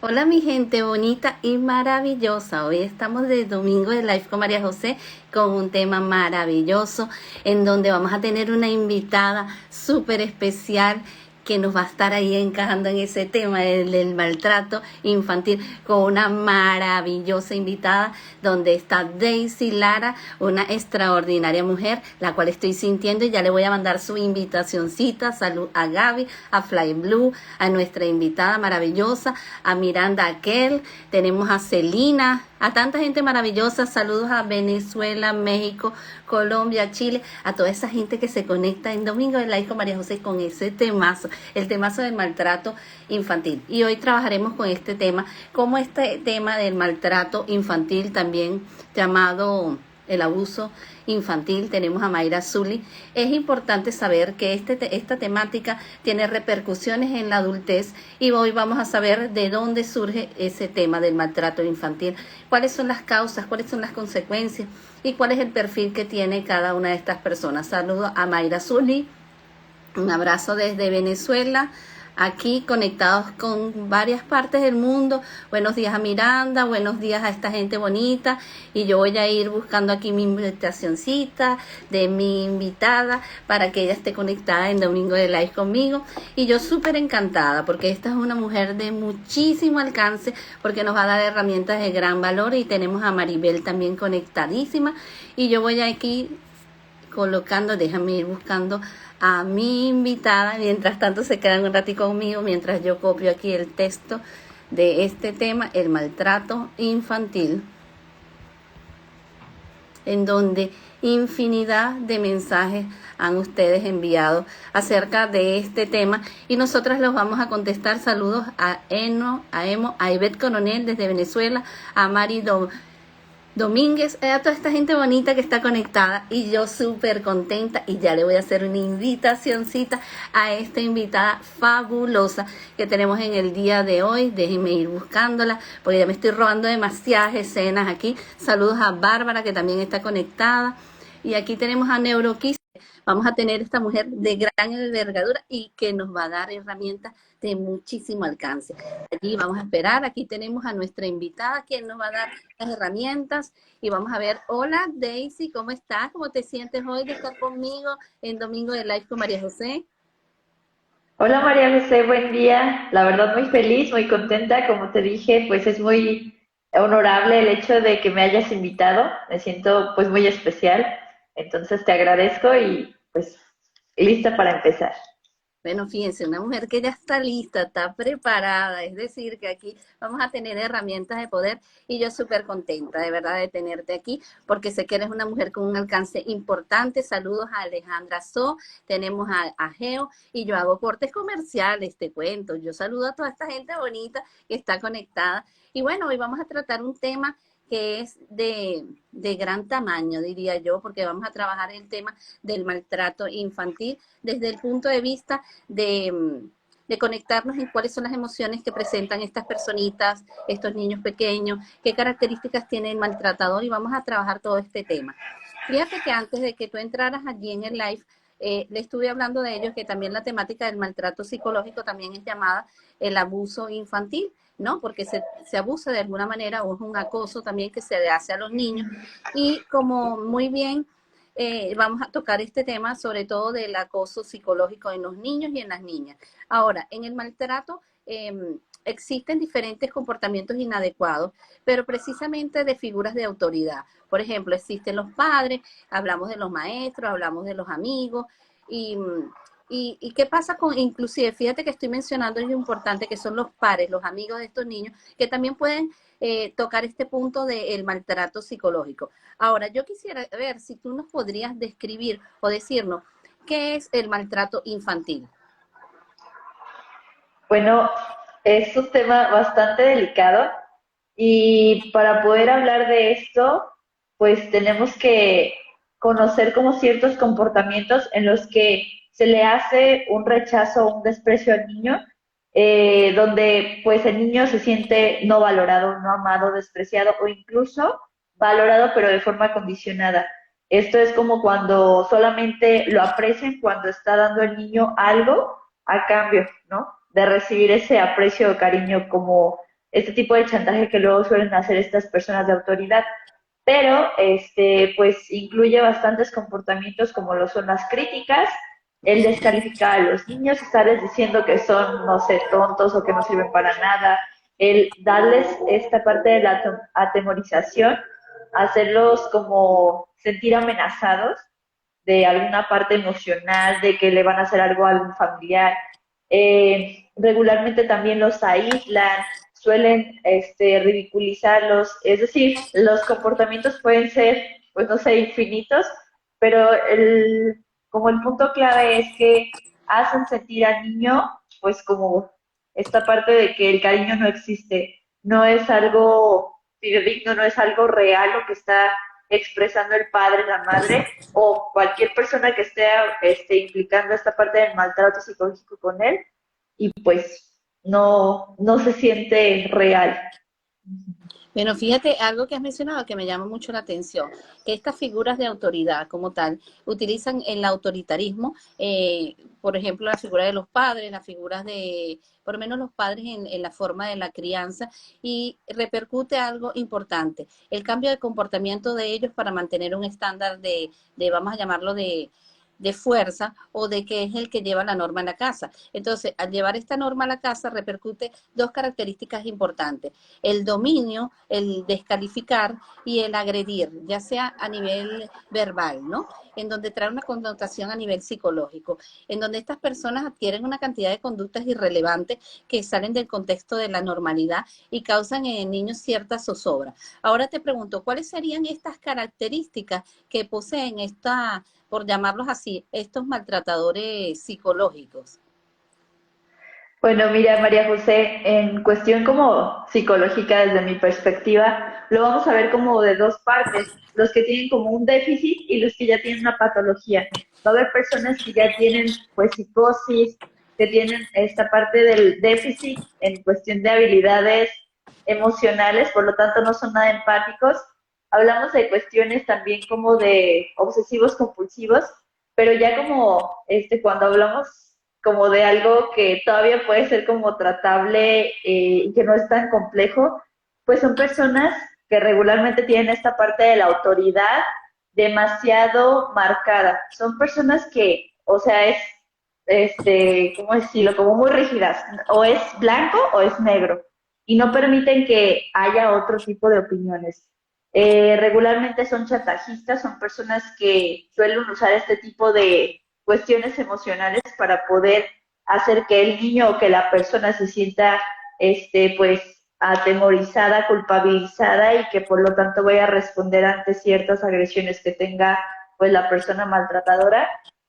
Hola mi gente bonita y maravillosa. Hoy estamos de Domingo de Live con María José con un tema maravilloso en donde vamos a tener una invitada súper especial que nos va a estar ahí encajando en ese tema del maltrato infantil con una maravillosa invitada donde está Daisy Lara, una extraordinaria mujer, la cual estoy sintiendo y ya le voy a mandar su invitacioncita. Salud a Gaby, a Fly Blue, a nuestra invitada maravillosa, a Miranda Aquel, tenemos a Celina, a tanta gente maravillosa. Saludos a Venezuela, México, Colombia, Chile, a toda esa gente que se conecta en Domingo de Live con María José con ese temazo, el temazo del maltrato infantil. Y hoy trabajaremos con este tema, como este tema del maltrato infantil, también llamado el abuso infantil. Tenemos a Mayra Zully. Es importante saber que esta temática tiene repercusiones en la adultez y hoy vamos a saber de dónde surge ese tema del maltrato infantil, cuáles son las causas, cuáles son las consecuencias y cuál es el perfil que tiene cada una de estas personas. Saludo a Mayra Zully, un abrazo desde Venezuela, aquí conectados con varias partes del mundo. Buenos días a Miranda, buenos días a esta gente bonita. Y yo voy a ir buscando aquí mi invitacioncita de mi invitada para que ella esté conectada en Domingo de Live conmigo. Y yo súper encantada porque esta es una mujer de muchísimo alcance, porque nos va a dar herramientas de gran valor. Y tenemos a Maribel también conectadísima. Y yo voy aquí colocando, déjame ir buscando a mi invitada. Mientras tanto se quedan un ratito conmigo mientras yo copio aquí el texto de este tema, el maltrato infantil, en donde infinidad de mensajes han ustedes enviado acerca de este tema y nosotras los vamos a contestar. Saludos a Emo, a Ivette Coronel desde Venezuela, a Mari Domínguez, a toda esta gente bonita que está conectada y yo súper contenta y ya le voy a hacer una invitacioncita a esta invitada fabulosa que tenemos en el día de hoy. Déjenme ir buscándola porque ya me estoy robando demasiadas escenas aquí. Saludos a Bárbara que también está conectada y aquí tenemos a Neuroquiz. Vamos a tener esta mujer de gran envergadura y que nos va a dar herramientas de muchísimo alcance. Aquí vamos a esperar, aquí tenemos a nuestra invitada quien nos va a dar las herramientas y vamos a ver. Hola Daisy, ¿cómo estás? ¿Cómo te sientes hoy de estar conmigo en Domingo de Live con María José? Hola María José, buen día. La verdad muy feliz, muy contenta. Como te dije, pues es muy honorable el hecho de que me hayas invitado. Me siento pues muy especial. Entonces te agradezco y pues lista para empezar. Bueno, fíjense, una mujer que ya está lista, está preparada, es decir, que aquí vamos a tener herramientas de poder y yo súper contenta de verdad de tenerte aquí porque sé que eres una mujer con un alcance importante. Saludos a Alejandra So, tenemos a Geo y yo hago cortes comerciales, te cuento. Yo saludo a toda esta gente bonita que está conectada y bueno, hoy vamos a tratar un tema que es de gran tamaño, diría yo, porque vamos a trabajar el tema del maltrato infantil desde el punto de vista de conectarnos en cuáles son las emociones que presentan estas personitas, estos niños pequeños, qué características tiene el maltratador y vamos a trabajar todo este tema. Fíjate que antes de que tú entraras allí en el live, le estuve hablando de ellos, que también la temática del maltrato psicológico también es llamada el abuso infantil, ¿no? Porque se abusa de alguna manera o es un acoso también que se le hace a los niños. Y como muy bien vamos a tocar este tema, sobre todo del acoso psicológico en los niños y en las niñas. Ahora, en el maltrato existen diferentes comportamientos inadecuados, pero precisamente de figuras de autoridad. Por ejemplo, existen los padres, hablamos de los maestros, hablamos de los amigos y... ¿Y qué pasa con, inclusive, fíjate que estoy mencionando algo importante, que son los pares, los amigos de estos niños, que también pueden tocar este punto del maltrato psicológico? Ahora, yo quisiera ver si tú nos podrías describir o decirnos qué es el maltrato infantil. Bueno, es un tema bastante delicado y para poder hablar de esto, pues tenemos que conocer como ciertos comportamientos en los que se le hace un rechazo o un desprecio al niño, donde pues el niño se siente no valorado, no amado, despreciado o incluso valorado pero de forma condicionada. Esto es como cuando solamente lo aprecian cuando está dando el niño algo a cambio, ¿no? De recibir ese aprecio o cariño como este tipo de chantaje que luego suelen hacer estas personas de autoridad. Pero pues incluye bastantes comportamientos como lo son las críticas, el descalificar a los niños, estarles diciendo que son, no sé, tontos o que no sirven para nada, el darles esta parte de la atemorización, hacerlos como sentir amenazados de alguna parte emocional, de que le van a hacer algo a algún familiar. Regularmente también los aíslan, suelen ridiculizarlos, es decir, los comportamientos pueden ser, pues no sé, infinitos, pero como el punto clave es que hacen sentir al niño, pues como esta parte de que el cariño no existe, no es algo fidedigno, no es algo real lo que está expresando el padre, la madre, o cualquier persona que esté implicando esta parte del maltrato psicológico con él, y pues no se siente real. Bueno, fíjate, algo que has mencionado que me llama mucho la atención, que estas figuras de autoridad como tal utilizan el autoritarismo, por ejemplo, la figura de los padres, las figuras de, por lo menos los padres en la forma de la crianza, y repercute algo importante, el cambio de comportamiento de ellos para mantener un estándar vamos a llamarlo de fuerza o de que es el que lleva la norma en la casa. Entonces, al llevar esta norma a la casa repercute dos características importantes: el dominio, el descalificar y el agredir, ya sea a nivel verbal, ¿no? En donde trae una connotación a nivel psicológico, en donde estas personas adquieren una cantidad de conductas irrelevantes que salen del contexto de la normalidad y causan en niños cierta zozobra. Ahora te pregunto, ¿cuáles serían estas características que poseen esta, por llamarlos así, estos maltratadores psicológicos? Bueno, mira, María José, en cuestión como psicológica desde mi perspectiva, lo vamos a ver como de dos partes, los que tienen como un déficit y los que ya tienen una patología. Va a haber personas que ya tienen pues psicosis, que tienen esta parte del déficit en cuestión de habilidades emocionales, por lo tanto no son nada empáticos. Hablamos de cuestiones también como de obsesivos compulsivos, pero ya como cuando hablamos como de algo que todavía puede ser como tratable y que no es tan complejo, pues son personas que regularmente tienen esta parte de la autoridad demasiado marcada. Son personas que, o sea, ¿cómo decirlo? Como muy rígidas. O es blanco o es negro. Y no permiten que haya otro tipo de opiniones. Regularmente son chantajistas, son personas que suelen usar este tipo de cuestiones emocionales para poder hacer que el niño o que la persona se sienta pues atemorizada, culpabilizada y que por lo tanto vaya a responder ante ciertas agresiones que tenga pues la persona maltratadora.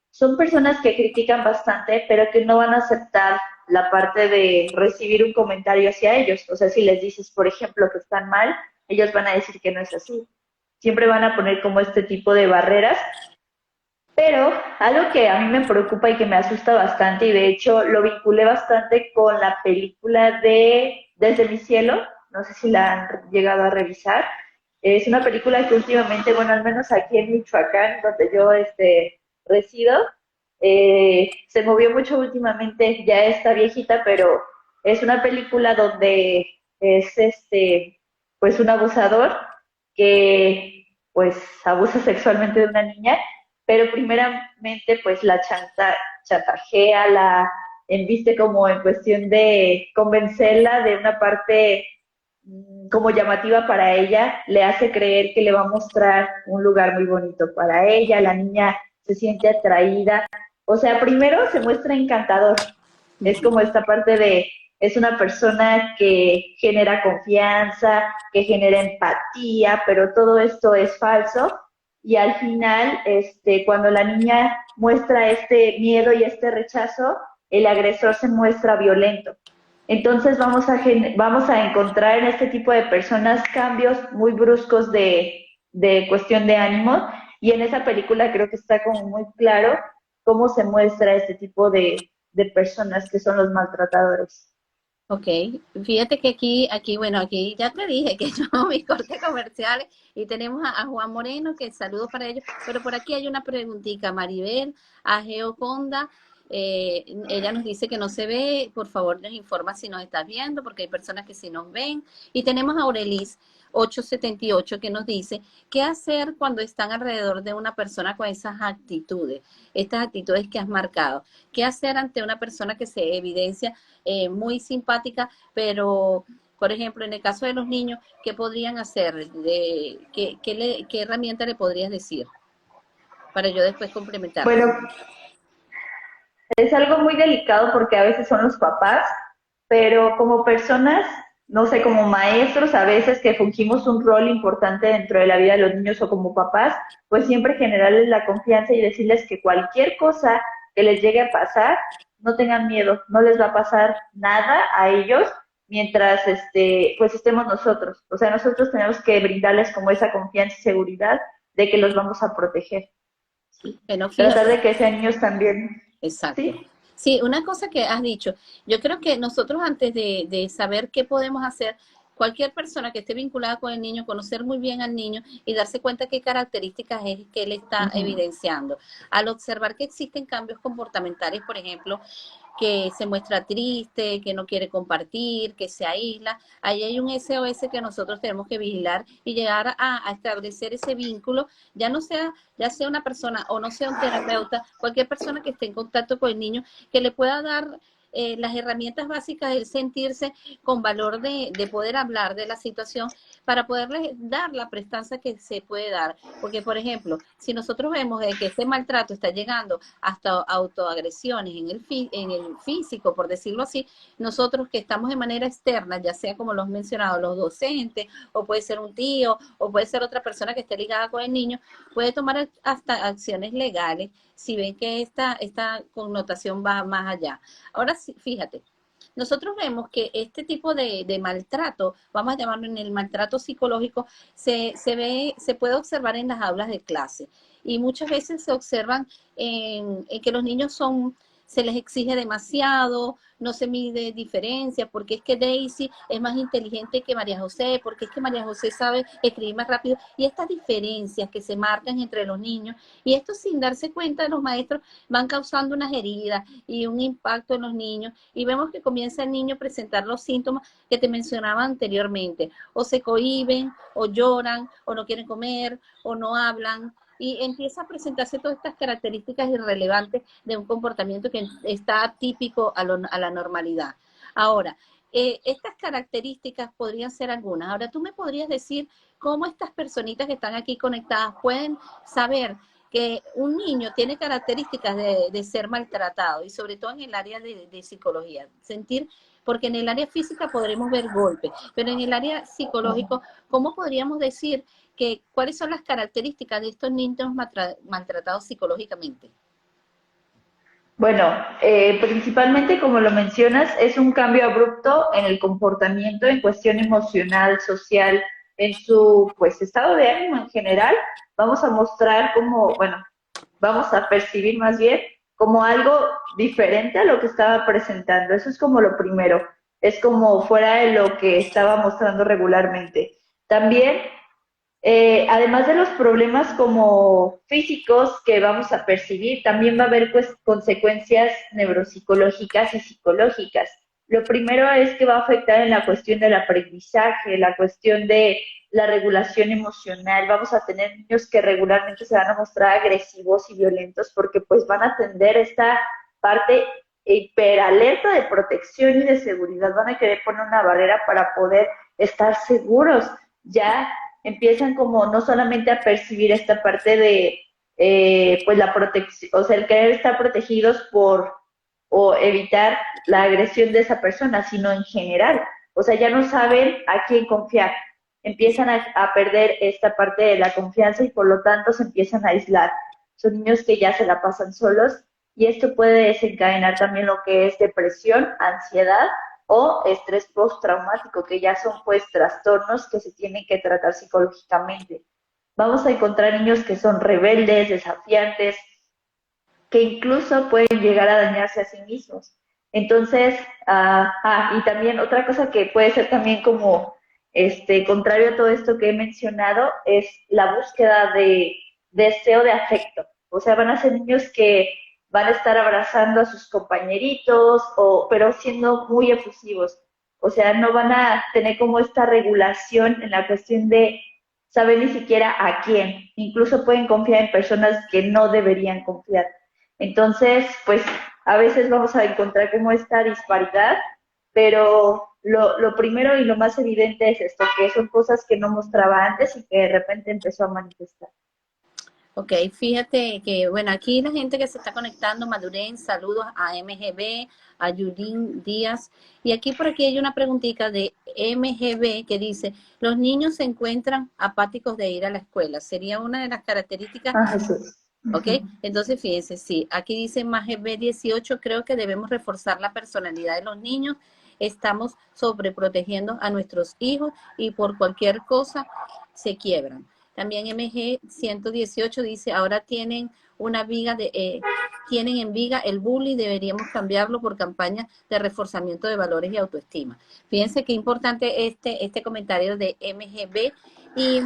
Son personas que critican bastante, pero que no van a aceptar la parte de recibir un comentario hacia ellos. O sea, si les dices, por ejemplo, que están mal, ellos van a decir que no es así. Siempre van a poner como este tipo de barreras, pero algo que a mí me preocupa y que me asusta bastante, y de hecho lo vinculé bastante con la película de Desde mi cielo, no sé si la han llegado a revisar. Es una película que últimamente, bueno, al menos aquí en Michoacán, donde yo resido, se movió mucho últimamente, ya está viejita, pero es una película donde es pues un abusador que pues abusa sexualmente de una niña, pero primeramente pues la chantajea, la enviste como en cuestión de convencerla de una parte como llamativa para ella, le hace creer que le va a mostrar un lugar muy bonito para ella, la niña se siente atraída, o sea, primero se muestra encantador, es como esta parte de, es una persona que genera confianza, que genera empatía, pero todo esto es falso. Y al final, cuando la niña muestra este miedo y este rechazo, el agresor se muestra violento. Entonces vamos a encontrar en este tipo de personas cambios muy bruscos de cuestión de ánimo, y en esa película creo que está como muy claro cómo se muestra este tipo de personas que son los maltratadores. Ok, fíjate que bueno, aquí ya te dije que yo mis cortes comerciales y tenemos a Juan Moreno, que saludos para ellos, pero por aquí hay una preguntita, Maribel, a Geoconda, Ella nos dice que no se ve, por favor nos informa si nos estás viendo, porque hay personas que sí nos ven. Y tenemos a Aurelis 878 que nos dice qué hacer cuando están alrededor de una persona con esas actitudes, estas actitudes que has marcado. ¿Qué hacer ante una persona que se evidencia muy simpática, pero, por ejemplo, en el caso de los niños, ¿qué podrían hacer? ¿Qué herramienta le podrías decir para yo después complementarla? Bueno, es algo muy delicado porque a veces son los papás, pero como personas, no sé, como maestros a veces que fungimos un rol importante dentro de la vida de los niños o como papás, pues siempre generarles la confianza y decirles que cualquier cosa que les llegue a pasar, no tengan miedo, no les va a pasar nada a ellos mientras pues estemos nosotros. O sea, nosotros tenemos que brindarles como esa confianza y seguridad de que los vamos a proteger. ¿Sí? Bueno, Tratar fíjate. de que sean niños también, Exacto. ¿sí? Sí, una cosa que has dicho, yo creo que nosotros antes de saber qué podemos hacer, cualquier persona que esté vinculada con el niño, conocer muy bien al niño y darse cuenta qué características es que él está Ujú. evidenciando. Al observar que existen cambios comportamentales, por ejemplo, que se muestra triste, que no quiere compartir, que se aísla, ahí hay un SOS que nosotros tenemos que vigilar y llegar a establecer ese vínculo, ya no sea, ya sea una persona o no sea un terapeuta, cualquier persona que esté en contacto con el niño, que le pueda dar las herramientas básicas de sentirse con valor de poder hablar de la situación para poderles dar la prestancia que se puede dar. Porque, por ejemplo, si nosotros vemos que ese maltrato está llegando hasta autoagresiones en el físico, por decirlo así, nosotros que estamos de manera externa, ya sea como los he mencionado, los docentes, o puede ser un tío, o puede ser otra persona que esté ligada con el niño, puede tomar hasta acciones legales si ven que esta connotación va más allá. Ahora sí, fíjate, nosotros vemos que este tipo de maltrato, vamos a llamarlo en el maltrato psicológico, se puede observar en las aulas de clase. Y muchas veces se observan en que los niños se les exige demasiado, no se mide diferencia, porque es que Daisy es más inteligente que María José, porque es que María José sabe escribir más rápido, y estas diferencias que se marcan entre los niños, y esto sin darse cuenta los maestros van causando unas heridas y un impacto en los niños, y vemos que comienza el niño a presentar los síntomas que te mencionaba anteriormente, o se cohíben, o lloran, o no quieren comer, o no hablan, y empieza a presentarse todas estas características irrelevantes de un comportamiento que está atípico a la normalidad. Ahora, estas características podrían ser algunas. Ahora, tú me podrías decir cómo estas personitas que están aquí conectadas pueden saber que un niño tiene características de ser maltratado y sobre todo en el área de psicología, sentir, porque en el área física podremos ver golpes, pero en el área psicológico, ¿cómo podríamos decir que cuáles son las características de estos niños maltratados psicológicamente? Bueno, principalmente como lo mencionas, es un cambio abrupto en el comportamiento, en cuestión emocional, social, en su pues estado de ánimo en general. Vamos a mostrar como, bueno, vamos a percibir más bien como algo diferente a lo que estaba presentando. Eso es como lo primero. Es como fuera de lo que estaba mostrando regularmente. También además de los problemas como físicos que vamos a percibir, también va a haber pues consecuencias neuropsicológicas y psicológicas. Lo primero es que va a afectar en la cuestión del aprendizaje, la cuestión de la regulación emocional. Vamos a tener niños que regularmente se van a mostrar agresivos y violentos porque pues van a atender esta parte hiperalerta de protección y de seguridad. Van a querer poner una barrera para poder estar seguros. Ya empiezan como no solamente a percibir esta parte de pues la protección, o sea, el querer estar protegidos por o evitar la agresión de esa persona, sino en general. O sea, ya no saben a quién confiar. Empiezan a perder esta parte de la confianza y por lo tanto se empiezan a aislar. Son niños que ya se la pasan solos y esto puede desencadenar también lo que es depresión, ansiedad o estrés postraumático, que ya son pues trastornos que se tienen que tratar psicológicamente. Vamos a encontrar niños que son rebeldes, desafiantes, que incluso pueden llegar a dañarse a sí mismos. Entonces, y también otra cosa que puede ser también como contrario a todo esto que he mencionado es la búsqueda de deseo de afecto. O sea, van a ser niños que van a estar abrazando a sus compañeritos, pero siendo muy efusivos. O sea, no van a tener como esta regulación en la cuestión de saber ni siquiera a quién. Incluso pueden confiar en personas que no deberían confiar. Entonces, pues a veces vamos a encontrar como esta disparidad, pero lo primero y lo más evidente es esto, que son cosas que no mostraba antes y que de repente empezó a manifestar. Ok, fíjate que, bueno, aquí la gente que se está conectando, Maduren, saludos a MGB, a Yulín Díaz, y aquí por aquí hay una preguntita de MGB que dice, los niños se encuentran apáticos de ir a la escuela, ¿sería una de las características? Ah, Jesús. Ok, Uh-huh. entonces fíjense, sí, aquí dice MGB 18, creo que debemos reforzar la personalidad de los niños, estamos sobreprotegiendo a nuestros hijos y por cualquier cosa se quiebran. También MG 118 dice, ahora tienen una viga tienen en viga el bullying, deberíamos cambiarlo por campañas de reforzamiento de valores y autoestima. Fíjense qué importante este comentario de MGB y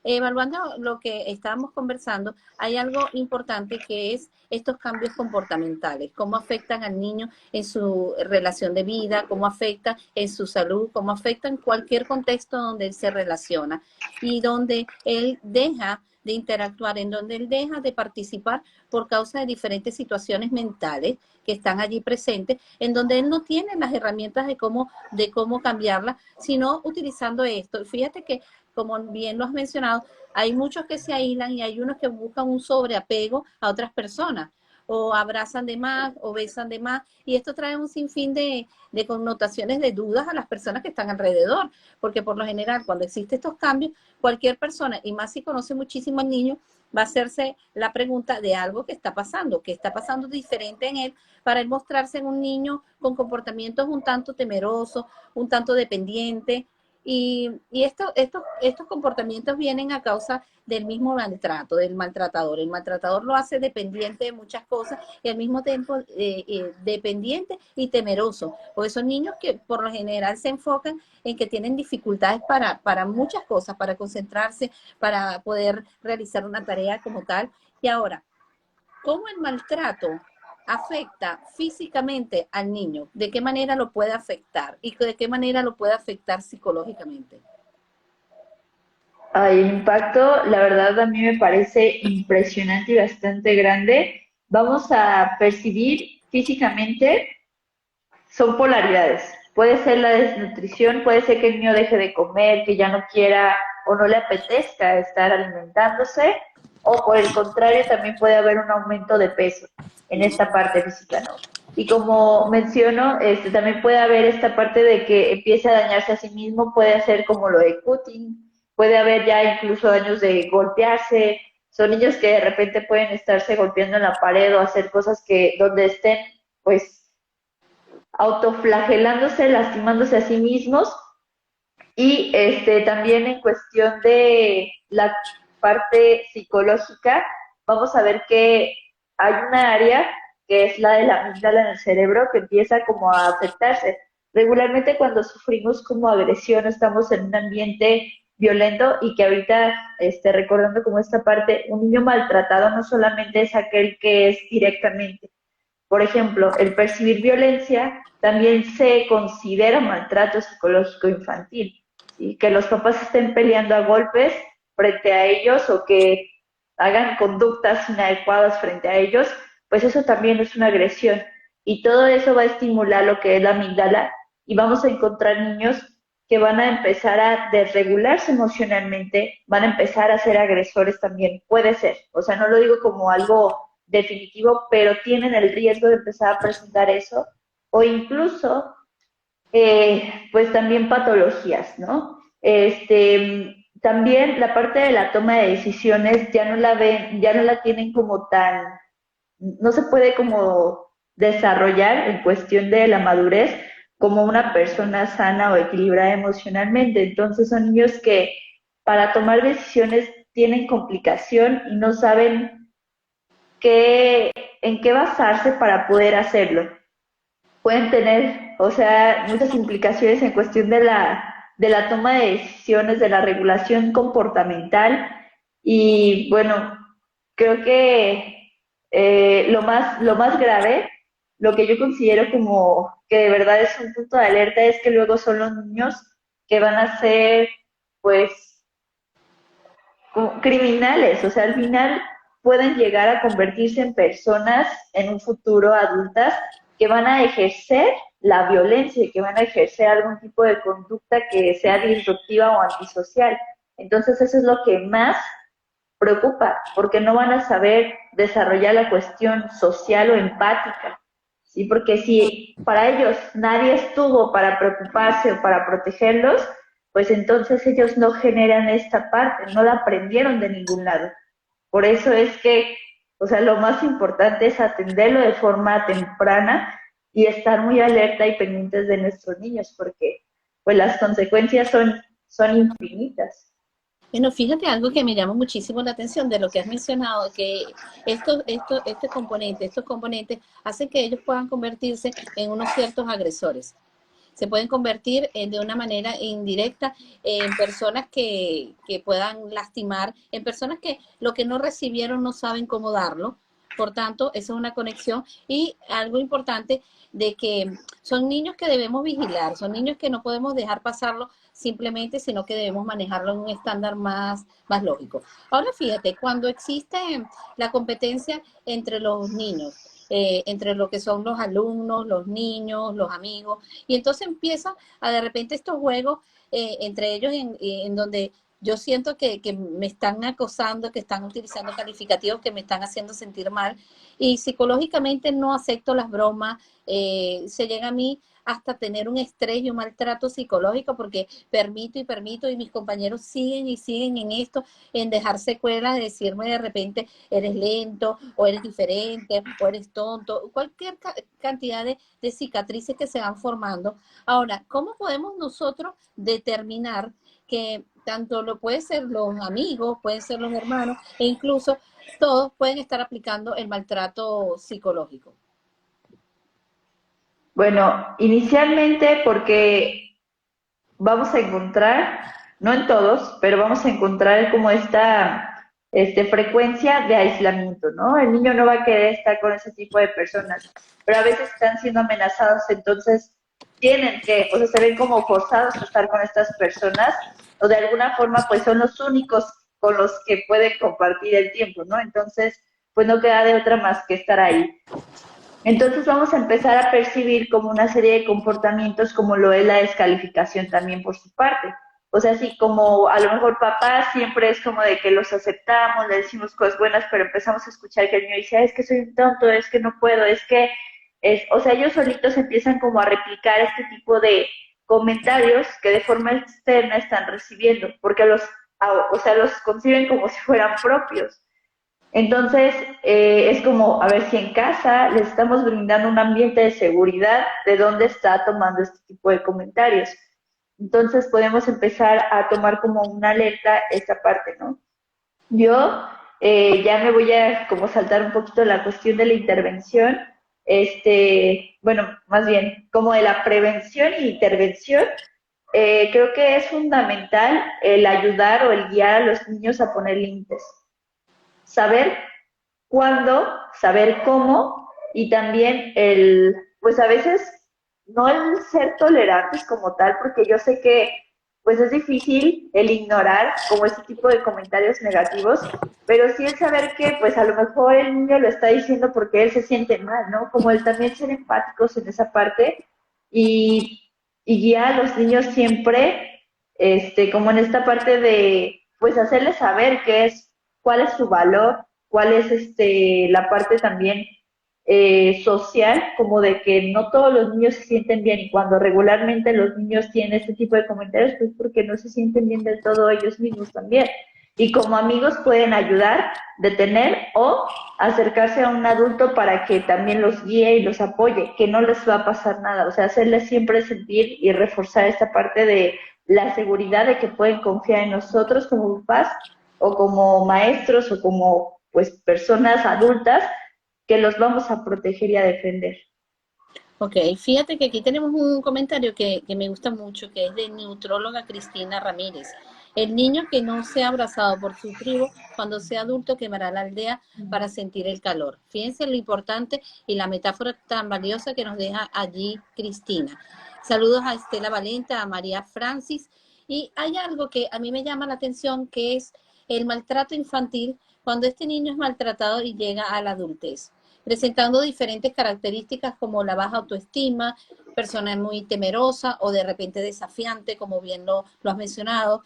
evaluando lo que estábamos conversando, hay algo importante que es estos cambios comportamentales, cómo afectan al niño en su relación de vida, cómo afectan en su salud, cómo afectan cualquier contexto donde él se relaciona y donde él deja de interactuar, en donde él deja de participar por causa de diferentes situaciones mentales que están allí presentes, en donde él no tiene las herramientas de cómo cambiarlas, sino utilizando esto. Fíjate que, como bien lo has mencionado, hay muchos que se aíslan y hay unos que buscan un sobreapego a otras personas, o abrazan de más, o besan de más, y esto trae un sinfín de connotaciones de dudas a las personas que están alrededor, porque por lo general cuando existen estos cambios, cualquier persona, y más si conoce muchísimo al niño, va a hacerse la pregunta de algo que está pasando diferente en él, para él mostrarse en un niño con comportamientos un tanto temerosos, un tanto dependientes, y estos comportamientos vienen a causa del mismo maltrato, del maltratador. El maltratador lo hace dependiente de muchas cosas y al mismo tiempo dependiente y temeroso. Porque son niños que por lo general se enfocan en que tienen dificultades para muchas cosas, para concentrarse, para poder realizar una tarea como tal. Y ahora, ¿cómo el maltrato afecta físicamente al niño? ¿De qué manera lo puede afectar? ¿Y de qué manera lo puede afectar psicológicamente? El impacto, la verdad, a mí me parece impresionante y bastante grande. Vamos a percibir físicamente, son polaridades. Puede ser la desnutrición, puede ser que el niño deje de comer, que ya no quiera o no le apetezca estar alimentándose, o por el contrario, también puede haber un aumento de peso en esta parte física, ¿no? Y como menciono, también puede haber esta parte de que empiece a dañarse a sí mismo, puede hacer como lo de cutting, puede haber ya incluso daños de golpearse, son niños que de repente pueden estarse golpeando en la pared o hacer cosas que donde estén, pues, autoflagelándose, lastimándose a sí mismos y también en cuestión de la parte psicológica, vamos a ver que hay una área que es la de la amígdala en el cerebro que empieza como a afectarse. Regularmente cuando sufrimos como agresión, estamos en un ambiente violento y que ahorita, recordando como esta parte, un niño maltratado no solamente es aquel que es directamente, por ejemplo, el percibir violencia también se considera maltrato psicológico infantil, ¿sí? Que los papás estén peleando a golpes frente a ellos o que hagan conductas inadecuadas frente a ellos, pues eso también es una agresión. Y todo eso va a estimular lo que es la amígdala y vamos a encontrar niños que van a empezar a desregularse emocionalmente, van a empezar a ser agresores también, puede ser. O sea, no lo digo como algo definitivo, pero tienen el riesgo de empezar a presentar eso o incluso pues también patologías, ¿no? También la parte de la toma de decisiones ya no la ven, ya no la tienen como tan, no se puede como desarrollar en cuestión de la madurez como una persona sana o equilibrada emocionalmente. Entonces son niños que para tomar decisiones tienen complicación y no saben en qué basarse para poder hacerlo. Pueden tener, o sea, muchas implicaciones en cuestión de la toma de decisiones, de la regulación comportamental y bueno, creo que lo más grave, lo que yo considero como que de verdad es un punto de alerta es que luego son los niños que van a ser, pues, como criminales, o sea, al final pueden llegar a convertirse en personas en un futuro adultas que van a ejercer la violencia, que van a ejercer algún tipo de conducta que sea disruptiva o antisocial. Entonces eso es lo que más preocupa, porque no van a saber desarrollar la cuestión social o empática, ¿sí? Porque si para ellos nadie estuvo para preocuparse o para protegerlos, pues entonces ellos no generan esta parte, no la aprendieron de ningún lado. Por eso es que, o sea, lo más importante es atenderlo de forma temprana y estar muy alerta y pendientes de nuestros niños, porque pues las consecuencias son infinitas. Bueno, fíjate algo que me llama muchísimo la atención de lo que has mencionado, que estos componentes hacen que ellos puedan convertirse en unos ciertos agresores. Se pueden convertir de una manera indirecta en personas que puedan lastimar, en personas que lo que no recibieron no saben cómo darlo. Por tanto, esa es una conexión y algo importante de que son niños que debemos vigilar, son niños que no podemos dejar pasarlo simplemente, sino que debemos manejarlo en un estándar más lógico. Ahora fíjate, cuando existe la competencia entre los niños, entre lo que son los alumnos, los niños, los amigos, y entonces empiezan a de repente estos juegos entre ellos en donde yo siento que me están acosando, que están utilizando calificativos que me están haciendo sentir mal y psicológicamente no acepto las bromas, se llega a mí hasta tener un estrés y un maltrato psicológico porque permito y mis compañeros siguen y siguen en esto, en dejar secuelas, de decirme de repente eres lento o eres diferente o eres tonto, cualquier cantidad de cicatrices que se van formando. Ahora, ¿cómo podemos nosotros determinar que tanto lo pueden ser los amigos, pueden ser los hermanos, e incluso todos pueden estar aplicando el maltrato psicológico? Bueno, inicialmente porque vamos a encontrar, no en todos, pero vamos a encontrar como esta frecuencia de aislamiento, ¿no? El niño no va a querer estar con ese tipo de personas, pero a veces están siendo amenazados, entonces tienen que, o sea, se ven como forzados a estar con estas personas, o de alguna forma pues son los únicos con los que pueden compartir el tiempo, ¿no? Entonces, pues no queda de otra más que estar ahí. Entonces vamos a empezar a percibir como una serie de comportamientos como lo es la descalificación también por su parte. O sea, así como a lo mejor papá siempre es como de que los aceptamos, le decimos cosas buenas, pero empezamos a escuchar que el niño dice, es que soy un tonto, es que no puedo, es que es, o sea, ellos solitos empiezan como a replicar este tipo de comentarios que de forma externa están recibiendo, porque o sea, los conciben como si fueran propios. Entonces, es como, a ver si en casa les estamos brindando un ambiente de seguridad de dónde está tomando este tipo de comentarios. Entonces, podemos empezar a tomar como una alerta esta parte, ¿no? Yo ya me voy a como saltar un poquito la cuestión de la intervención, bueno, más bien, como de la prevención e intervención. Creo que es fundamental el ayudar o el guiar a los niños a poner límites, saber cuándo, saber cómo y también pues a veces no el ser tolerantes como tal, porque yo sé que pues es difícil el ignorar como ese tipo de comentarios negativos, pero sí el saber que pues a lo mejor el niño lo está diciendo porque él se siente mal, ¿no? Como el también ser empáticos en esa parte y guiar a los niños siempre, como en esta parte de pues hacerles saber qué es, cuál es su valor, cuál es la parte también social, como de que no todos los niños se sienten bien y cuando regularmente los niños tienen este tipo de comentarios, pues porque no se sienten bien del todo ellos mismos también. Y como amigos pueden ayudar, detener o acercarse a un adulto para que también los guíe y los apoye, que no les va a pasar nada, o sea, hacerles siempre sentir y reforzar esta parte de la seguridad de que pueden confiar en nosotros como papás o como maestros o como pues personas adultas que los vamos a proteger y a defender. Ok, fíjate que aquí tenemos un comentario que me gusta mucho, que es de neutróloga Cristina Ramírez. El niño que no sea abrazado por su tribu, cuando sea adulto quemará la aldea para sentir el calor. Fíjense lo importante y la metáfora tan valiosa que nos deja allí Cristina. Saludos a Estela Valenta, a María Francis. Y hay algo que a mí me llama la atención, que es el maltrato infantil cuando este niño es maltratado y llega a la adultez, presentando diferentes características como la baja autoestima, persona muy temerosa o de repente desafiante, como bien lo has mencionado,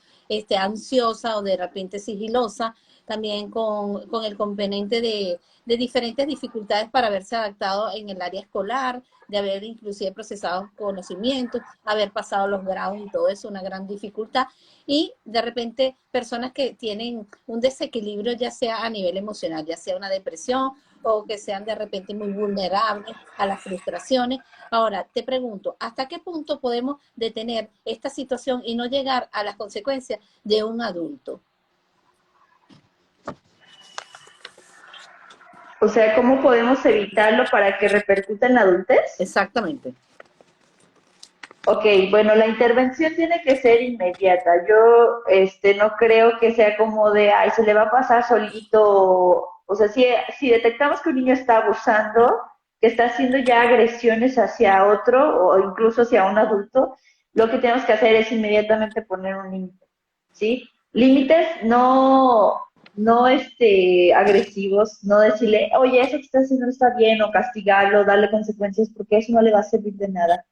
ansiosa o de repente sigilosa, también con el componente de diferentes dificultades para haberse adaptado en el área escolar, de haber inclusive procesado conocimientos, haber pasado los grados y todo eso, una gran dificultad. Y de repente personas que tienen un desequilibrio ya sea a nivel emocional, ya sea una depresión o que sean de repente muy vulnerables a las frustraciones. Ahora, te pregunto, ¿hasta qué punto podemos detener esta situación y no llegar a las consecuencias de un adulto? O sea, ¿cómo podemos evitarlo para que repercuta en la adultez? Exactamente. Ok, bueno, la intervención tiene que ser inmediata. Yo, no creo que sea como de, ay, se le va a pasar solito. O sea, si detectamos que un niño está abusando, que está haciendo ya agresiones hacia otro o incluso hacia un adulto, lo que tenemos que hacer es inmediatamente poner un límite, ¿sí? Límites no, agresivos, no decirle, oye, eso que está haciendo no está bien, o castigarlo, darle consecuencias, porque eso no le va a servir de nada,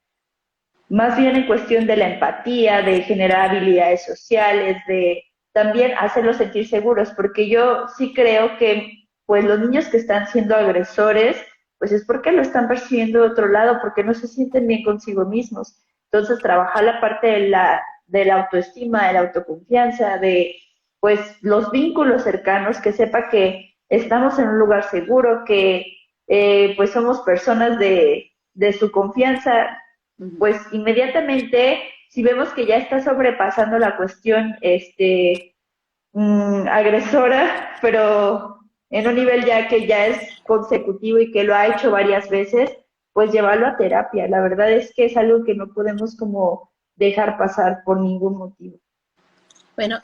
más bien en cuestión de la empatía, de generar habilidades sociales, de también hacerlos sentir seguros, porque yo sí creo que pues los niños que están siendo agresores, pues es porque lo están percibiendo de otro lado, porque no se sienten bien consigo mismos. Entonces, trabajar la parte de la autoestima, de la autoconfianza, de pues los vínculos cercanos, que sepa que estamos en un lugar seguro, que pues somos personas de su confianza, pues inmediatamente, si vemos que ya está sobrepasando la cuestión agresora, pero en un nivel ya que ya es consecutivo y que lo ha hecho varias veces, pues llevarlo a terapia. La verdad es que es algo que no podemos como dejar pasar por ningún motivo. Bueno,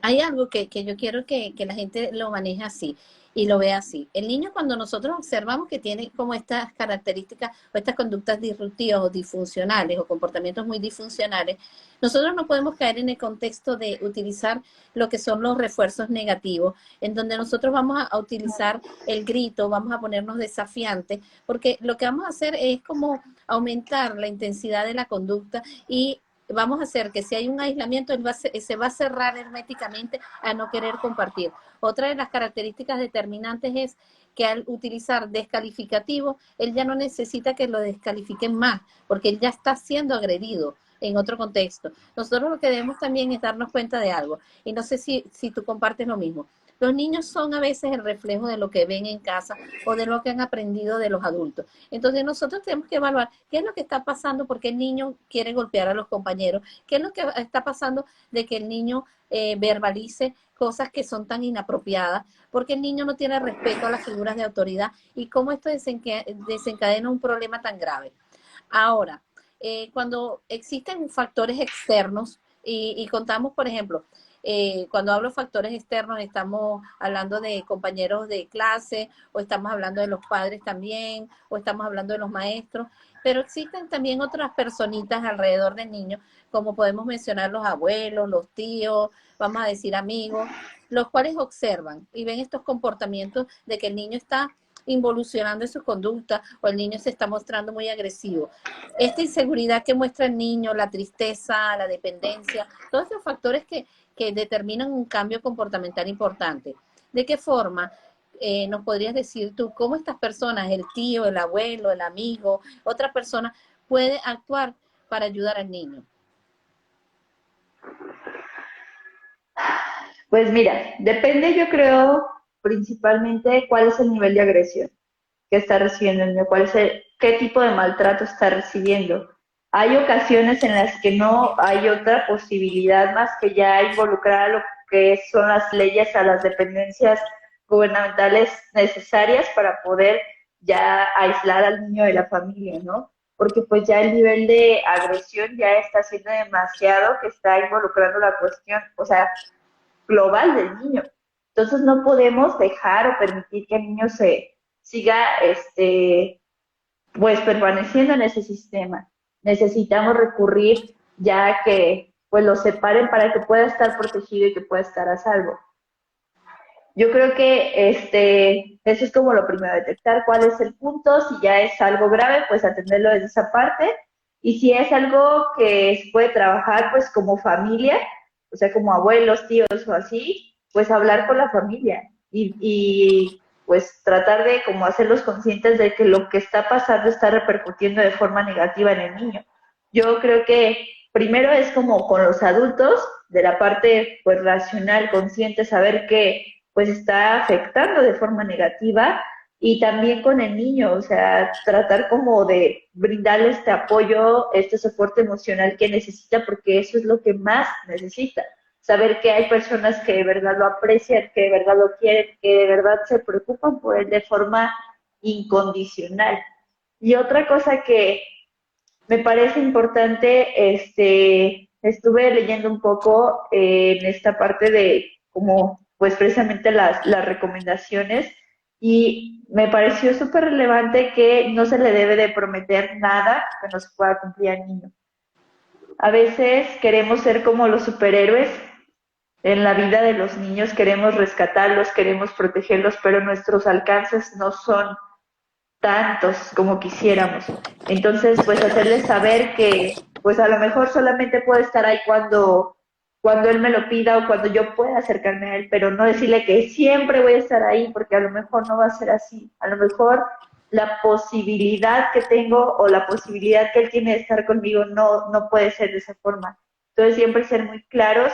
hay algo que yo quiero que la gente lo maneje así y lo vea así. El niño, cuando nosotros observamos que tiene como estas características o estas conductas disruptivas o disfuncionales o comportamientos muy disfuncionales, nosotros no podemos caer en el contexto de utilizar lo que son los refuerzos negativos, en donde nosotros vamos a utilizar el grito, vamos a ponernos desafiantes, porque lo que vamos a hacer es como aumentar la intensidad de la conducta y vamos a hacer que si hay un aislamiento, se va a cerrar herméticamente a no querer compartir. Otra de las características determinantes es que al utilizar descalificativos, él ya no necesita que lo descalifiquen más, porque él ya está siendo agredido en otro contexto. Nosotros lo que debemos también es darnos cuenta de algo, y no sé si tú compartes lo mismo. Los niños son a veces el reflejo de lo que ven en casa o de lo que han aprendido de los adultos. Entonces nosotros tenemos que evaluar qué es lo que está pasando, porque el niño quiere golpear a los compañeros, qué es lo que está pasando de que el niño verbalice cosas que son tan inapropiadas, porque el niño no tiene respeto a las figuras de autoridad y cómo esto desencadena un problema tan grave. Ahora, cuando existen factores externos y contamos, por ejemplo, cuando hablo de factores externos, estamos hablando de compañeros de clase, o estamos hablando de los padres también, o estamos hablando de los maestros, pero existen también otras personitas alrededor del niño, como podemos mencionar los abuelos, los tíos, vamos a decir amigos, los cuales observan y ven estos comportamientos de que el niño está involucionando en su conducta o el niño se está mostrando muy agresivo. Esta inseguridad que muestra el niño, la tristeza, la dependencia, todos estos factores que determinan un cambio comportamental importante. ¿De qué forma nos podrías decir tú cómo estas personas, el tío, el abuelo, el amigo, otra persona, puede actuar para ayudar al niño? Pues mira, depende, yo creo, principalmente de cuál es el nivel de agresión que está recibiendo el niño, qué tipo de maltrato está recibiendo. Hay ocasiones en las que no hay otra posibilidad más que ya involucrar a lo que son las leyes, a las dependencias gubernamentales necesarias para poder ya aislar al niño de la familia, ¿no? porque pues ya el nivel de agresión ya está siendo demasiado, que está involucrando la cuestión, o sea, global del niño. Entonces no podemos dejar o permitir que el niño se siga pues permaneciendo en ese sistema. Necesitamos recurrir ya que pues lo separen para que pueda estar protegido y que pueda estar a salvo. Yo creo que eso es como lo primero, detectar cuál es el punto, si ya es algo grave, pues atenderlo desde esa parte, y si es algo que se puede trabajar pues como familia, o sea, como abuelos, tíos o así, pues hablar con la familia y pues tratar de como hacerlos conscientes de que lo que está pasando está repercutiendo de forma negativa en el niño. Yo creo que primero es como con los adultos, de la parte pues racional, consciente, saber que pues está afectando de forma negativa, y también con el niño, o sea, tratar como de brindarle este apoyo, este soporte emocional que necesita, porque eso es lo que más necesita. Saber que hay personas que de verdad lo aprecian, que de verdad lo quieren, que de verdad se preocupan por él de forma incondicional. Y otra cosa que me parece importante, estuve leyendo un poco en esta parte de como, pues precisamente las recomendaciones, y me pareció súper relevante que no se le debe de prometer nada que no se pueda cumplir al niño. A veces queremos ser como los superhéroes en la vida de los niños, queremos rescatarlos, queremos protegerlos, pero nuestros alcances no son tantos como quisiéramos. Entonces, pues hacerles saber que pues a lo mejor solamente puedo estar ahí cuando él me lo pida o cuando yo pueda acercarme a él, pero no decirle que siempre voy a estar ahí, porque a lo mejor no va a ser así. A lo mejor la posibilidad que tengo o la posibilidad que él tiene de estar conmigo no puede ser de esa forma. Entonces, siempre ser muy claros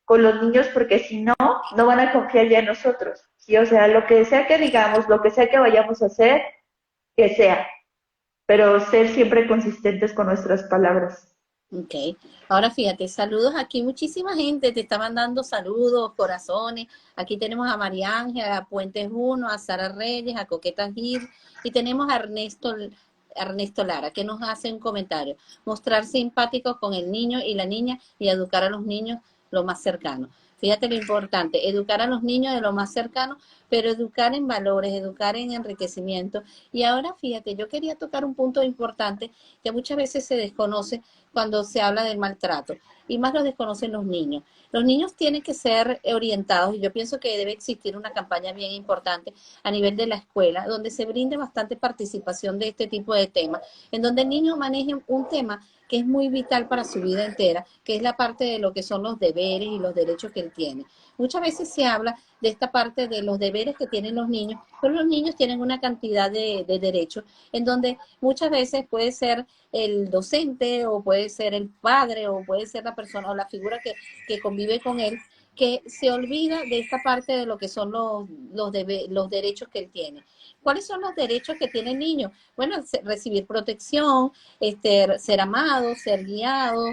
con los niños, porque si no, no van a confiar ya en nosotros. ¿Sí? O sea, lo que sea que digamos, lo que sea que vayamos a hacer, que sea, pero ser siempre consistentes con nuestras palabras. Ok, ahora fíjate, saludos aquí, muchísima gente te está mandando saludos, corazones. Aquí tenemos a María Ángela, a Puentes Uno, a Sara Reyes, a Coqueta Gil, y tenemos a Ernesto Lara, que nos hace un comentario: mostrar simpáticos con el niño y la niña y educar a los niños lo más cercano. Fíjate lo importante, educar a los niños de lo más cercano, pero educar en valores, educar en enriquecimiento. Y ahora fíjate, yo quería tocar un punto importante que muchas veces se desconoce cuando se habla del maltrato, y más lo desconocen los niños. Los niños tienen que ser orientados, y yo pienso que debe existir una campaña bien importante a nivel de la escuela, donde se brinde bastante participación de este tipo de temas, en donde el niño maneje un tema que es muy vital para su vida entera, que es la parte de lo que son los deberes y los derechos que él tiene. Muchas veces se habla de esta parte de los deberes que tienen los niños, pero los niños tienen una cantidad de derechos, en donde muchas veces puede ser el docente, o puede ser el padre, o puede ser la persona o la figura que convive con él, que se olvida de esta parte de lo que son los derechos que él tiene. ¿Cuáles son los derechos que tiene el niño? Bueno, recibir protección, ser amado, ser guiado,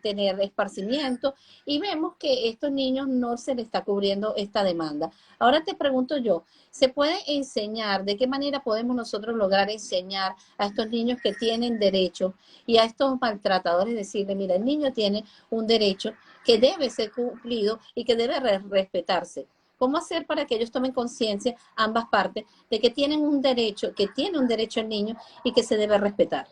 tener esparcimiento, y vemos que a estos niños no se les está cubriendo esta demanda. Ahora te pregunto yo, ¿se puede enseñar? ¿De qué manera podemos nosotros lograr enseñar a estos niños que tienen derechos, y a estos maltratadores decirle: mira, el niño tiene un derecho que debe ser cumplido y que debe respetarse? ¿Cómo hacer para que ellos tomen conciencia, ambas partes, de que tienen un derecho, que tiene un derecho el niño y que se debe respetar?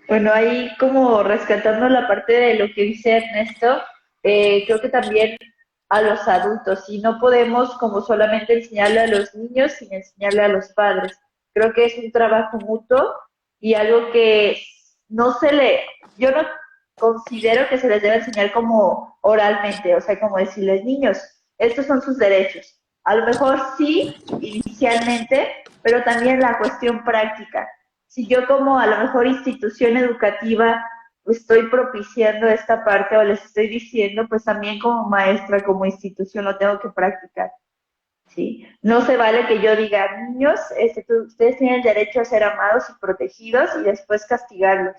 Bueno, ahí como rescatando la parte de lo que dice Ernesto, creo que también a los adultos, y no podemos como solamente enseñarle a los niños sin enseñarle a los padres. Creo que es un trabajo mutuo y algo que no se le, yo no considero que se les debe enseñar como oralmente, o sea, como decirles: niños, estos son sus derechos. A lo mejor sí, inicialmente, pero también la cuestión práctica. Si yo como a lo mejor institución educativa estoy propiciando esta parte o les estoy diciendo, pues también como maestra, como institución lo tengo que practicar. ¿Sí? No se vale que yo diga: niños, ustedes tienen el derecho a ser amados y protegidos, y después castigarlos.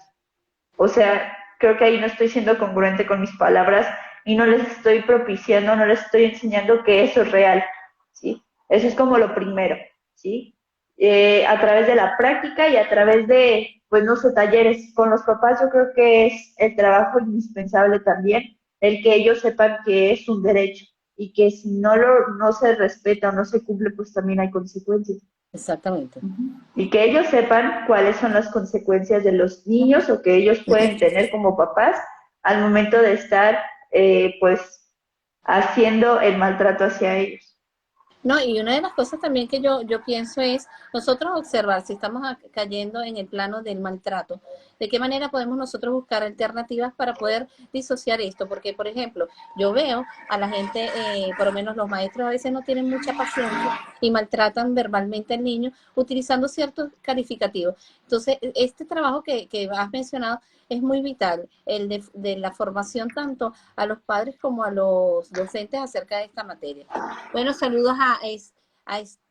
O sea, creo que ahí no estoy siendo congruente con mis palabras y no les estoy propiciando, no les estoy enseñando que eso es real, ¿sí? Eso es como lo primero, ¿sí? a través de la práctica y a través de, pues no sé, talleres con los papás. Yo creo que es el trabajo indispensable también, el que ellos sepan que es un derecho y que si no se respeta o no se cumple, pues también hay consecuencias. Exactamente. Y que ellos sepan cuáles son las consecuencias de los niños o que ellos pueden tener como papás al momento de estar, pues, haciendo el maltrato hacia ellos. No, y una de las cosas también que yo pienso es nosotros observar si estamos cayendo en el plano del maltrato, de qué manera podemos nosotros buscar alternativas para poder disociar esto, porque por ejemplo, yo veo a la gente, por lo menos los maestros a veces no tienen mucha paciencia y maltratan verbalmente al niño utilizando ciertos calificativos. Entonces, este trabajo que has mencionado es muy vital, el de la formación tanto a los padres como a los docentes acerca de esta materia. Bueno, saludos a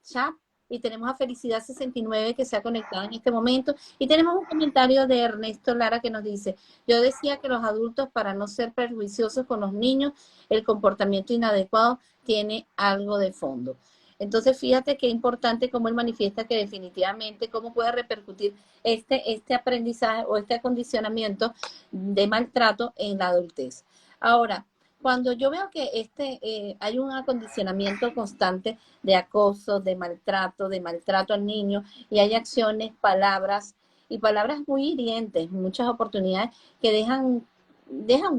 Schap y tenemos a Felicidad69 que se ha conectado en este momento y tenemos un comentario de Ernesto Lara que nos dice, yo decía que los adultos para no ser perjuiciosos con los niños, el comportamiento inadecuado tiene algo de fondo. Entonces, fíjate qué importante cómo él manifiesta que definitivamente cómo puede repercutir este aprendizaje o este acondicionamiento de maltrato en la adultez. Ahora, cuando yo veo que hay un acondicionamiento constante de acoso, de maltrato al niño, y hay acciones, palabras, y palabras muy hirientes, muchas oportunidades que dejan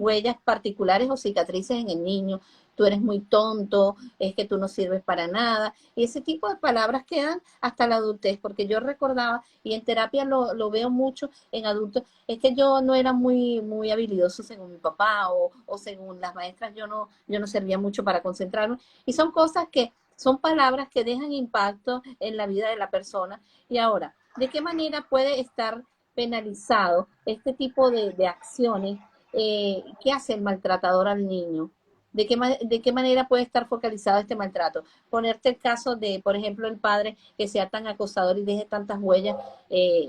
huellas particulares o cicatrices en el niño. Tú eres muy tonto, es que tú no sirves para nada, y ese tipo de palabras quedan hasta la adultez, porque yo recordaba, y en terapia lo veo mucho en adultos, es que yo no era muy habilidoso según mi papá o según las maestras, yo no servía mucho para concentrarme, y son cosas que son palabras que dejan impacto en la vida de la persona. Y ahora, ¿de qué manera puede estar penalizado este tipo de acciones que hace el maltratador al niño? ¿De qué manera puede estar focalizado este maltrato? Ponerte el caso de, por ejemplo, el padre que sea tan acosador y deje tantas huellas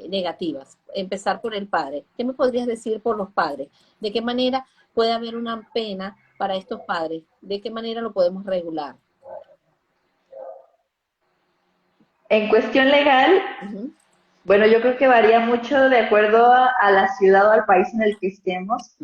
negativas. Empezar por el padre. ¿Qué me podrías decir por los padres? ¿De qué manera puede haber una pena para estos padres? ¿De qué manera lo podemos regular? En cuestión legal, bueno, yo creo que varía mucho de acuerdo a la ciudad o al país en el que estemos.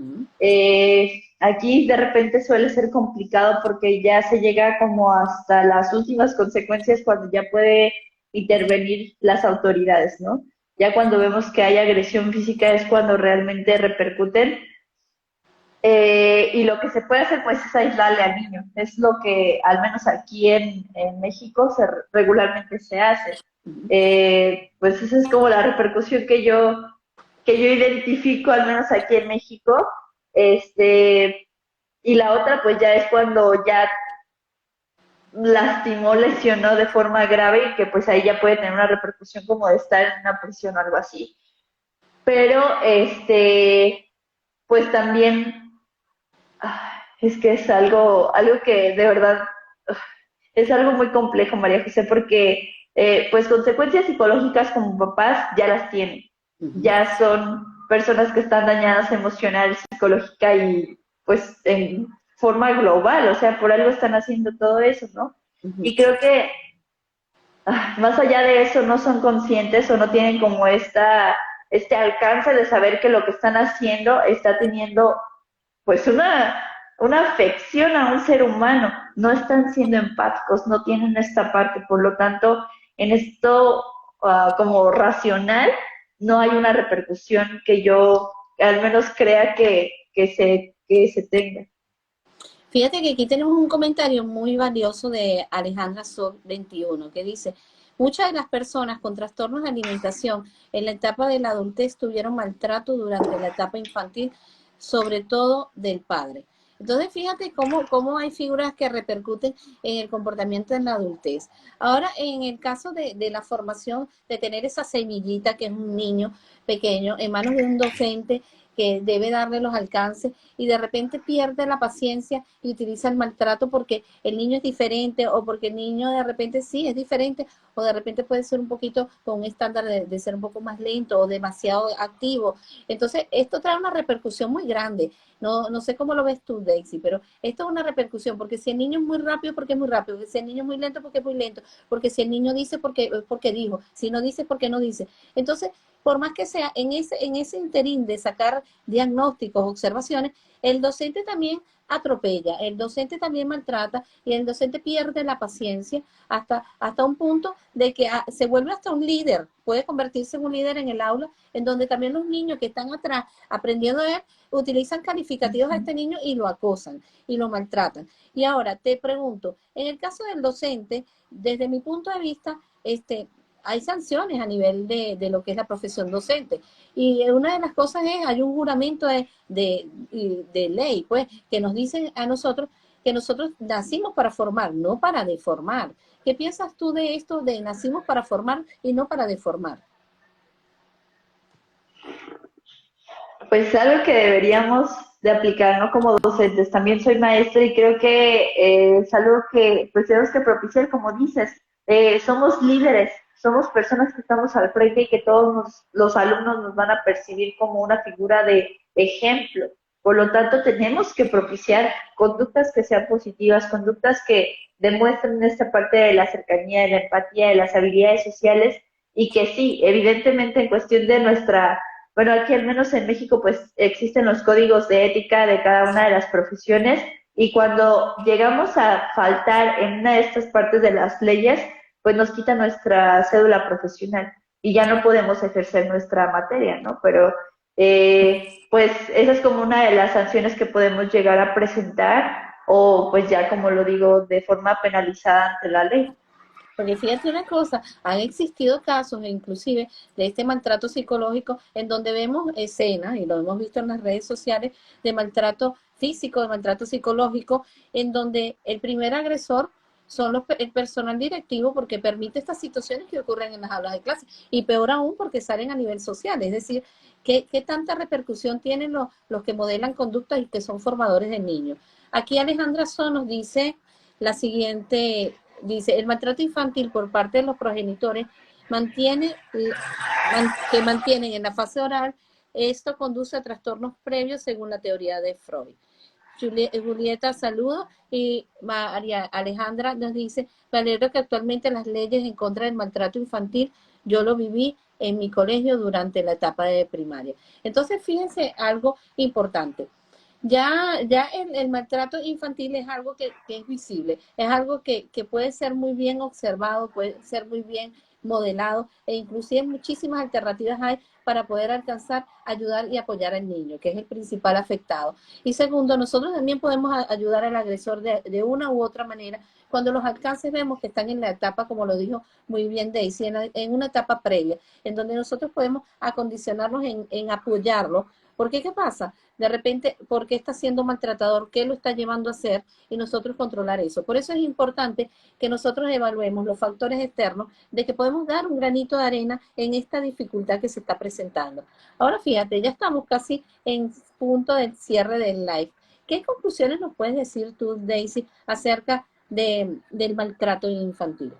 Aquí de repente suele ser complicado porque ya se llega como hasta las últimas consecuencias cuando ya puede intervenir las autoridades, ¿no? Ya cuando vemos que hay agresión física es cuando realmente repercuten. Y lo que se puede hacer pues es aislarle al niño. Es lo que al menos aquí en México regularmente se hace. Pues esa es como la repercusión que yo identifico, al menos aquí en México. Y la otra, pues ya es cuando ya lastimó, lesionó de forma grave y que pues ahí ya puede tener una repercusión como de estar en una prisión o algo así. Pero, pues también, es que es algo que de verdad es algo muy complejo, María José, porque pues consecuencias psicológicas como papás ya las tienen. Ya son personas que están dañadas emocional, psicológica y pues en forma global, o sea, por algo están haciendo todo eso, ¿no? Y creo que más allá de eso no son conscientes o no tienen como este alcance de saber que lo que están haciendo está teniendo pues una afección a un ser humano, no están siendo empáticos, no tienen esta parte, por lo tanto, en esto como racional, no hay una repercusión que yo al menos crea que se tenga. Fíjate que aquí tenemos un comentario muy valioso de Alejandra Sor 21 que dice, muchas de las personas con trastornos de alimentación en la etapa de la adultez tuvieron maltrato durante la etapa infantil, sobre todo del padre. Entonces, fíjate cómo hay figuras que repercuten en el comportamiento en la adultez. Ahora, en el caso de la formación, de tener esa semillita que es un niño pequeño en manos de un docente que debe darle los alcances y de repente pierde la paciencia y utiliza el maltrato porque el niño es diferente o porque el niño de repente sí es diferente o de repente puede ser un poquito con un estándar de ser un poco más lento o demasiado activo. Entonces, esto trae una repercusión muy grande. No sé cómo lo ves tú, Daisy, pero esto es una repercusión, porque si el niño es muy rápido, porque es muy rápido, si el niño es muy lento, porque es muy lento, porque si el niño dice, porque dijo, si no dice, porque no dice. Entonces, por más que sea, en ese interín de sacar diagnósticos, observaciones, el docente también atropella, el docente también maltrata y el docente pierde la paciencia hasta un punto de que se vuelve hasta un líder, puede convertirse en un líder en el aula, en donde también los niños que están atrás aprendiendo a él, utilizan calificativos a este niño y lo acosan y lo maltratan. Y ahora te pregunto, en el caso del docente, desde mi punto de vista, hay sanciones a nivel de lo que es la profesión docente. Y una de las cosas es, hay un juramento de ley, pues, que nos dicen a nosotros que nosotros nacimos para formar, no para deformar. ¿Qué piensas tú de esto de nacimos para formar y no para deformar? Pues algo que deberíamos de aplicar, ¿no? Como docentes. También soy maestra y creo que es algo que pues tenemos que propiciar, como dices. Somos líderes, somos personas que estamos al frente y que todos los alumnos nos van a percibir como una figura de ejemplo. Por lo tanto, tenemos que propiciar conductas que sean positivas, conductas que demuestren esta parte de la cercanía, de la empatía, de las habilidades sociales y que sí, evidentemente en cuestión de nuestra, bueno, aquí al menos en México pues existen los códigos de ética de cada una de las profesiones y cuando llegamos a faltar en una de estas partes de las leyes, pues nos quita nuestra cédula profesional y ya no podemos ejercer nuestra materia, ¿no? Pero pues esa es como una de las sanciones que podemos llegar a presentar o pues ya como lo digo, de forma penalizada ante la ley. Porque fíjate una cosa, han existido casos inclusive de este maltrato psicológico en donde vemos escenas, y lo hemos visto en las redes sociales, de maltrato físico, de maltrato psicológico, en donde el primer agresor son el personal directivo porque permite estas situaciones que ocurren en las aulas de clase. Y peor aún porque salen a nivel social. Es decir, ¿qué tanta repercusión tienen los que modelan conductas y que son formadores de niños? Aquí Alejandra So nos dice la siguiente. Dice, el maltrato infantil por parte de los progenitores que mantienen en la fase oral, esto conduce a trastornos previos según la teoría de Freud. Julieta, saludo. Y María Alejandra nos dice, me alegro que actualmente las leyes en contra del maltrato infantil, yo lo viví en mi colegio durante la etapa de primaria. Entonces, fíjense algo importante. Ya el maltrato infantil es algo que es visible, es algo que puede ser muy bien observado, puede ser muy bien modelado e inclusive muchísimas alternativas hay para poder alcanzar, ayudar y apoyar al niño, que es el principal afectado. Y segundo, nosotros también podemos ayudar al agresor de una u otra manera cuando los alcances vemos que están en la etapa, como lo dijo muy bien Daisy, en una etapa previa, en donde nosotros podemos acondicionarnos en apoyarlo. Porque ¿qué pasa? De repente, ¿por qué está siendo maltratador? ¿Qué lo está llevando a hacer? Y nosotros controlar eso. Por eso es importante que nosotros evaluemos los factores externos de que podemos dar un granito de arena en esta dificultad que se está presentando. Ahora fíjate, ya estamos casi en punto del cierre del live. ¿Qué conclusiones nos puedes decir tú, Daisy, acerca del maltrato infantil?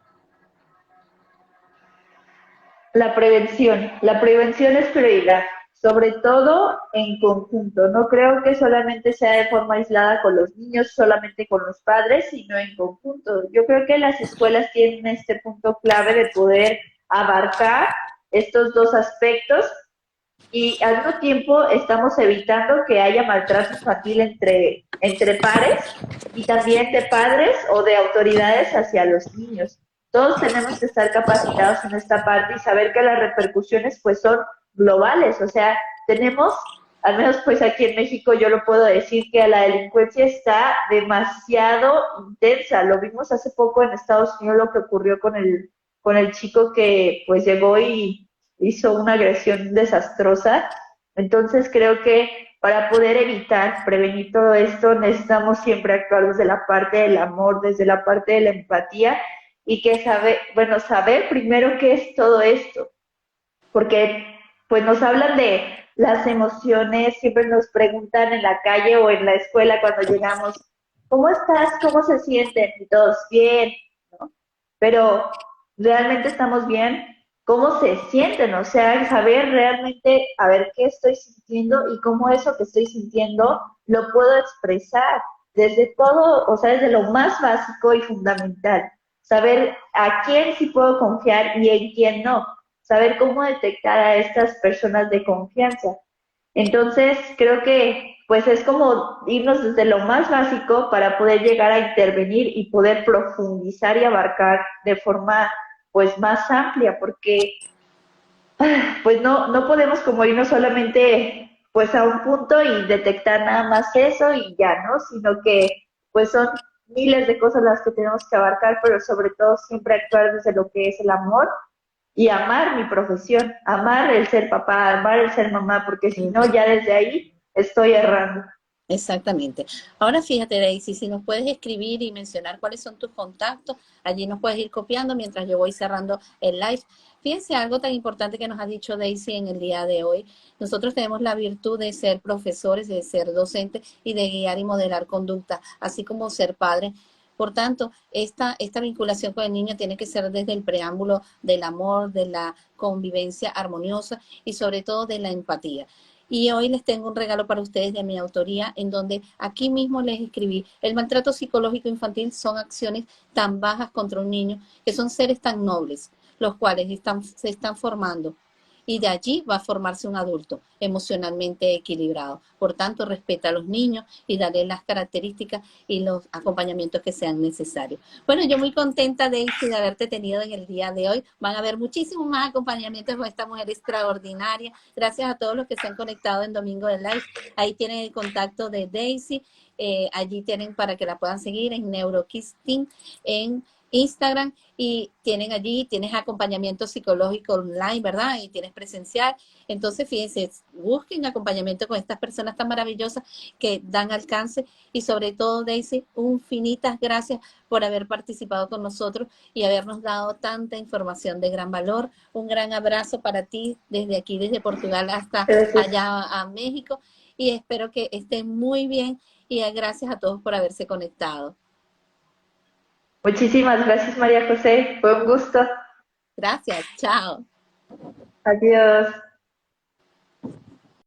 La prevención es prioridad, sobre todo en conjunto. No creo que solamente sea de forma aislada con los niños, solamente con los padres, sino en conjunto. Yo creo que las escuelas tienen este punto clave de poder abarcar estos dos aspectos y al mismo tiempo estamos evitando que haya maltrato infantil entre pares y también de padres o de autoridades hacia los niños. Todos tenemos que estar capacitados en esta parte y saber que las repercusiones pues son globales, o sea, tenemos, al menos pues aquí en México yo lo puedo decir que la delincuencia está demasiado intensa. Lo vimos hace poco en Estados Unidos lo que ocurrió con el chico que pues llegó y hizo una agresión desastrosa. Entonces creo que para poder evitar, prevenir todo esto, necesitamos siempre actuar desde la parte del amor, desde la parte de la empatía y que saber primero qué es todo esto, porque pues nos hablan de las emociones, siempre nos preguntan en la calle o en la escuela cuando llegamos, ¿cómo estás? ¿Cómo se sienten? Y todos bien, ¿no? Pero realmente estamos bien, ¿cómo se sienten? O sea, saber realmente, a ver qué estoy sintiendo y cómo eso que estoy sintiendo lo puedo expresar desde todo, o sea, desde lo más básico y fundamental. Saber a quién sí puedo confiar y en quién no. Saber cómo detectar a estas personas de confianza. Entonces, creo que pues es como irnos desde lo más básico para poder llegar a intervenir y poder profundizar y abarcar de forma pues más amplia, porque pues no podemos como irnos solamente pues a un punto y detectar nada más eso y ya, ¿no? Sino que pues son miles de cosas las que tenemos que abarcar, pero sobre todo siempre actuar desde lo que es el amor y amar mi profesión, amar el ser papá, amar el ser mamá, porque si no, ya desde ahí estoy errando. Exactamente. Ahora fíjate, Daisy, si nos puedes escribir y mencionar cuáles son tus contactos, allí nos puedes ir copiando mientras yo voy cerrando el live. Fíjense algo tan importante que nos ha dicho Daisy en el día de hoy. Nosotros tenemos la virtud de ser profesores, de ser docentes y de guiar y modelar conducta, así como ser padres. Por tanto, esta vinculación con el niño tiene que ser desde el preámbulo del amor, de la convivencia armoniosa y sobre todo de la empatía. Y hoy les tengo un regalo para ustedes de mi autoría, en donde aquí mismo les escribí, el maltrato psicológico infantil son acciones tan bajas contra un niño, que son seres tan nobles, los cuales se están formando. Y de allí va a formarse un adulto emocionalmente equilibrado. Por tanto, respeta a los niños y dale las características y los acompañamientos que sean necesarios. Bueno, yo muy contenta, Daisy, de haberte tenido en el día de hoy. Van a haber muchísimos más acompañamientos con esta mujer extraordinaria. Gracias a todos los que se han conectado en Domingo de Live. Ahí tienen el contacto de Daisy. Allí tienen para que la puedan seguir en Neurokisting, en Instagram, y tienes acompañamiento psicológico online, ¿verdad? Y tienes presencial. Entonces, fíjense, busquen acompañamiento con estas personas tan maravillosas que dan alcance. Y sobre todo, Daisy, infinitas gracias por haber participado con nosotros y habernos dado tanta información de gran valor. Un gran abrazo para ti desde aquí, desde Portugal hasta Gracias. allá a México. Y espero que estén muy bien y gracias a todos por haberse conectado. Muchísimas gracias, María José. Fue un gusto. Gracias, chao. Adiós.